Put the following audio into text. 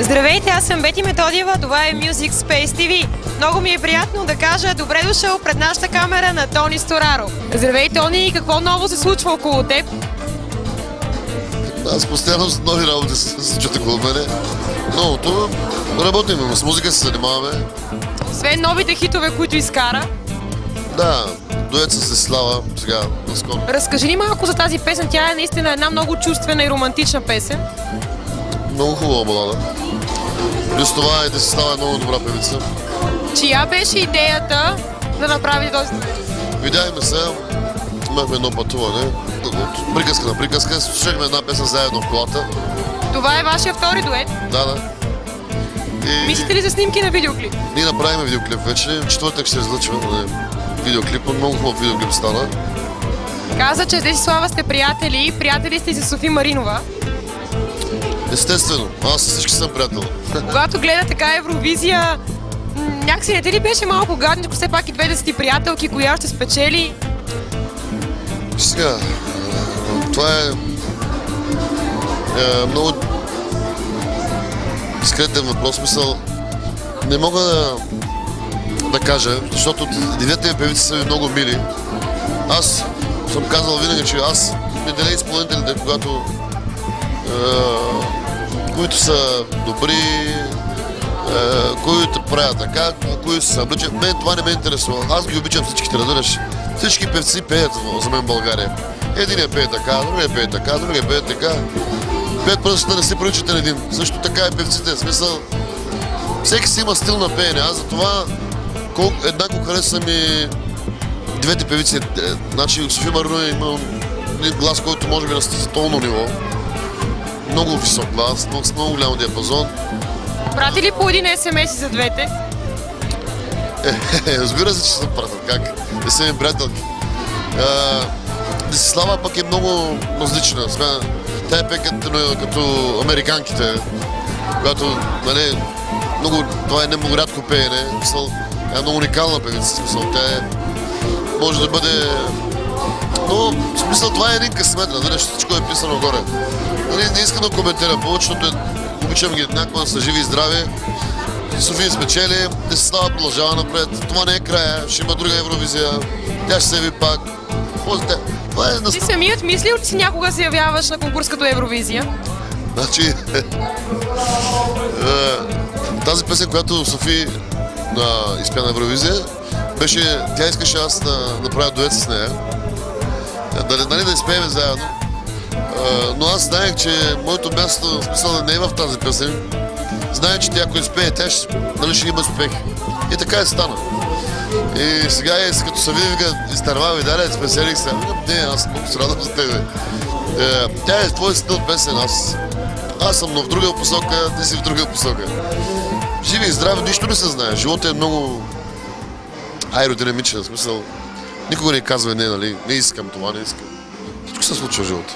Здравейте, аз съм Бети Методиева, това е Music Space TV. Много ми е приятно да кажа добре дошъл пред нашата камера на Тони Стораро. Здравей, Тони, какво ново се случва около теб? Аз постоянно с нови работи се случват около мене. Новото работим, с музика се занимаваме. Освен новите хитове, които изкара. Да, дует с Десислава сега, наскоро. Разкажи ни малко за тази песен, тя е наистина една много чувствена и романтична песен. Много хубава балада. Плюс това и Десислава е много добра певица. Чия беше идеята да направи този дует? Видяхме се, имахме едно пътуване. От приказка на приказка, слушахме една песен заедно в колата. Това е вашия втори дует? Да. И... Мислите ли за снимки на видеоклип? Ние направим видеоклип вече, в четвъртък ще се излъчва видеоклип, много хубав видеоклип стана. Каза, че с Десислава сте приятели, приятели сте и с Софи Маринова. Естествено, аз с всички съм приятел. Когато гледа така Евровизия, някакси не те ли беше малко гадничко, все пак и двете са ти приятелки, коя ще спечели? Сега, това е много дискретен въпрос, смисъл. Не мога да кажа, защото двете певици са ми много мили. Аз съм казал винаги, че аз ми деля изпълнителите, които са добри, които правят така, които се събличат. Мен това не ме интересува. Аз ги обичам всичките, разбираш. Всички певци пеят за мен в България. Единия пее така, другия пее така, другия пее така. Пеят просто да не се приличат на един. Също така и певците. В смисъл, всеки си има стил на пеене. Аз за това еднакво харесвам и двете певици. Значи Софи Маринова има един глас, който може би на световно ниво. Много висок глас, с много голям диапазон. Прати ли по един SMS за двете? Разбира се, че съм пратил. Как? Не са ми приятелки. Десислава пък е много различна. Тя е като американките, която, нали, това е не много рядко пеене. Е много уникална певица. Тя може да бъде... Но, в смисъл, това е един късмет, нали, всичко е писано горе. Не искам да коментирам повече, защото обичам ги някакво да са живи и здрави. София спечели, Десислава продължава напред. Това не е края, ще има друга Евровизия. Тя ще се яви пак. Ти самият мислил ли си някога се явяваш на конкурс като Евровизия? Значи, тази песен, която Софи изпя на Евровизия, беше, тя искаше аз да направя дует с нея. Нали да изпеем заедно. Но аз знаех, че моето място, в смисъл, не е в тази песен. Знаех, че тя, ако изпее, тя ще има успех. И така е стана. И сега, като се види, изтървава и далее, специалих се. Не, аз съм много срадвам за тебе. Тя е твой стил песен, аз съм в друга посока, ти си в друга посока. Живи и здрави, нищо не се знае. Животът е много аеродинамичен, в смисъл. Никога не казва не, нали, не искам това, не искам. Всичко се случва в живота.